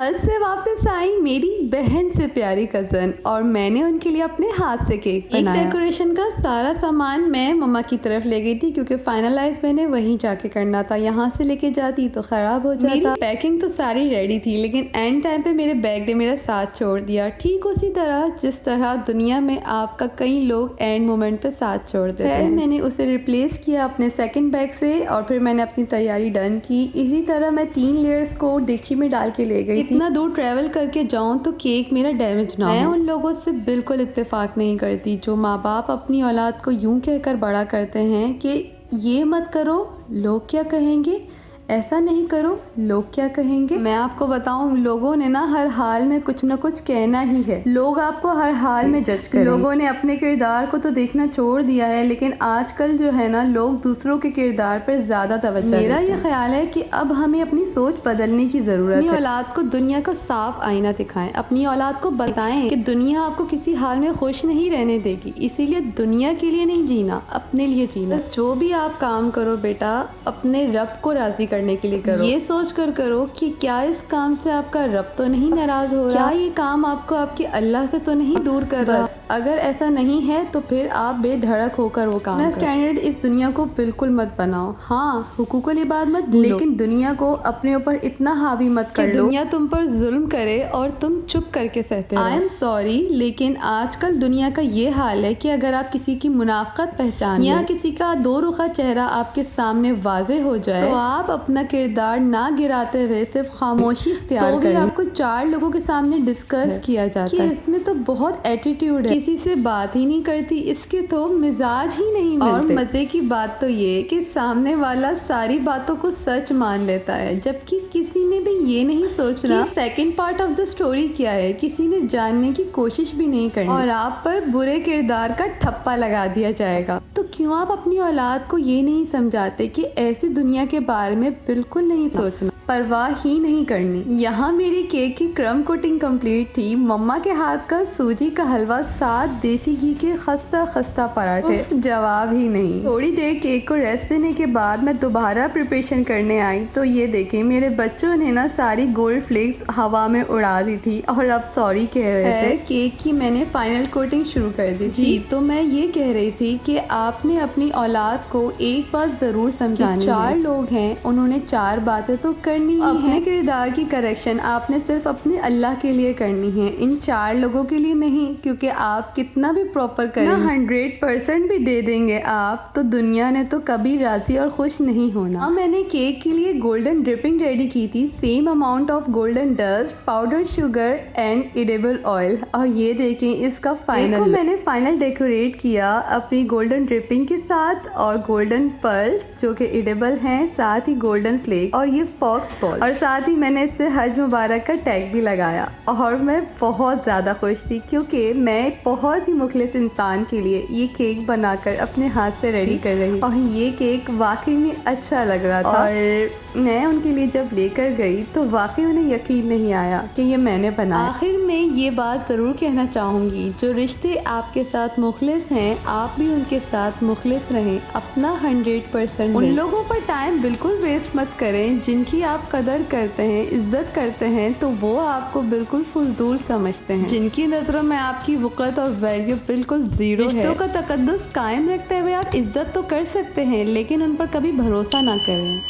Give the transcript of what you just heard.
हज से वापस आई मेरी बहन से प्यारी कज़न और मैंने उनके लिए अपने हाथ से केक बनाया। डेकोरेशन का सारा सामान मैं मम्मा की तरफ ले गई थी क्योंकि फाइनलाइज मैंने वहीं जाके करना था। यहाँ से लेके जाती तो ख़राब हो जाता। पैकिंग तो सारी रेडी थी लेकिन एंड टाइम पे मेरे बैग ने मेरा साथ छोड़ दिया। ठीक उसी तरह जिस तरह दुनिया में आपका कई लोग एंड मोमेंट पे साथ छोड़ देते हैं। मैंने उसे रिप्लेस किया अपने सेकेंड बैग से और फिर मैंने अपनी तैयारी डन की। इसी तरह मैं 3 लेयर्स को डेगची में डाल के ले गई। इतना दूर ट्रैवल करके जाऊं तो केक मेरा डैमेज ना हो। मैं उन लोगों से बिल्कुल इत्तेफाक नहीं करती जो माँ बाप अपनी औलाद को यूं कहकर बड़ा करते हैं कि ये मत करो लोग क्या कहेंगे, ऐसा नहीं करो लोग क्या कहेंगे। मैं आपको बताऊं लोगों ने ना हर हाल में कुछ न कुछ कहना ही है। लोग आपको हर हाल में जज करें। लोगों ने अपने किरदार को तो देखना छोड़ दिया है लेकिन आजकल जो है ना लोग दूसरों के किरदार पर ज्यादा तवज्जो। मेरा ये ख्याल है कि अब हमें अपनी सोच बदलने की जरूरत है। अपनी औलाद को दुनिया का साफ आईना दिखाएं। अपनी औलाद को बताएं कि दुनिया आपको किसी हाल में खुश नहीं रहने देगी, इसीलिए दुनिया के लिए नहीं जीना, अपने लिए जीना। जो भी आप काम करो बेटा अपने रब को राजी करने के लिए करो। ये सोच कर करो कि क्या इस काम से आपका रब तो नहीं नाराज हो रहा, क्या ये काम आपको आपके अल्लाह से तो नहीं दूर कर रहा। अगर ऐसा नहीं है तो फिर आप बेधड़क होकर वो काम स्टैंडर्ड इस दुनिया को बिल्कुल मत बनाओ। हाँ हुकूकुल इबाद मत लेकिन दुनिया को अपने ऊपर इतना हावी मत कर लो दुनिया तुम पर जुल्म करे और तुम चुप करके सहते रहो। आई एम सॉरी लेकिन आजकल दुनिया का ये हाल है कि अगर आप किसी की मुनाफकत पहचान या किसी का दो रुखा चेहरा आपके सामने वाजे हो जाए तो आप अपना किरदार ना गिराते हुए सिर्फ खामोशी इख्तियार तो भी आपको 4 लोगों के सामने डिस्कस किया जाता है कि इसमें तो बहुत एटीट्यूड है, किसी से बात ही नहीं करती, इसके तो मिजाज ही नहीं मिलते। और मजे की बात तो ये कि सामने वाला सारी बातों को सच मान लेता है जबकि किसी ने भी ये नहीं सोचना second part of the story क्या है। किसी ने जानने की कोशिश भी नहीं करनी और आप पर बुरे किरदार का ठप्पा लगा दिया जाएगा। तो क्यों आप अपनी औलाद को ये नहीं समझाते कि ऐसी दुनिया के बारे में बिल्कुल नहीं सोचना, परवाह ही नहीं करनी। यहाँ मेरी केक की क्रम कोटिंग कंप्लीट थी। मम्मा के हाथ का सूजी का हलवा, 7 देसी घी के खस्ता खस्ता पराठे, जवाब ही नहीं। थोड़ी देर केक को रेस्ट देने के बाद मैं दोबारा प्रिपरेशन करने आई तो ये देखें मेरे बच्चों ने ना सारी गोल्ड फ्लेक्स हवा में उड़ा दी थी और अब सॉरी कह रहे थे। केक की मैंने फाइनल कोटिंग शुरू कर दी थी तो मैं ये कह रही थी कि आपने अपनी औलाद को एक बात जरूर समझानी। 4 लोग हैं, उन्होंने 4 बातें तो करनी ही अपने किरदार की करेक्शन आपने सिर्फ अपने अल्लाह के लिए करनी है, इन 4 लोगों के लिए नहीं। क्योंकि आप कितना भी प्रॉपर करें 100% भी दे देंगे आप तो दुनिया ने तो कभी राजी और खुश नहीं होना। मैंने केक के लिए गोल्डन ड्रिपिंग रेडी की थी, same amount of golden dust, powder sugar and edible oil. और ये देखें इसका फाइनल मैंने फाइनल डेकोरेट किया अपनी गोल्डन ड्रिपिंग के साथ और गोल्डन पर्ल्स जो कि एडिबल हैं, साथ ही गोल्डन फ्लेक और ये फॉक्स बॉल और साथ ही मैंने इससे हज मुबारक का टैग भी लगाया। और मैं बहुत ज़्यादा खुश थी क्योंकि मैं बहुत ही मुखलिस इंसान के लिए ये केक बनाकर अपने हाथ से रेडी कर रही और ये केक वाकई में अच्छा लग रहा था। और मैं उनके लिए जब लेकर गई तो वाकई उन्हें यकीन नहीं आया कि ये मैंने बनाया। आखिर में ये बात ज़रूर कहना चाहूँगी, जो रिश्ते आपके साथ मुखलिस हैं आप भी उनके साथ मुखलिस रहें, अपना 100% उन लोगों पर टाइम बिल्कुल वेस्ट मत करें जिनकी आप कदर करते हैं, इज्जत करते हैं तो वो आपको बिल्कुल फजूल समझते हैं। जिनकी नज़रों में आपकी वक़्त और वैल्यू बिल्कुल ज़ीरो है। रिश्तों का तकद्दुस कायम रखते हुए आप इज्जत तो कर सकते हैं लेकिन उन पर कभी भरोसा ना करें।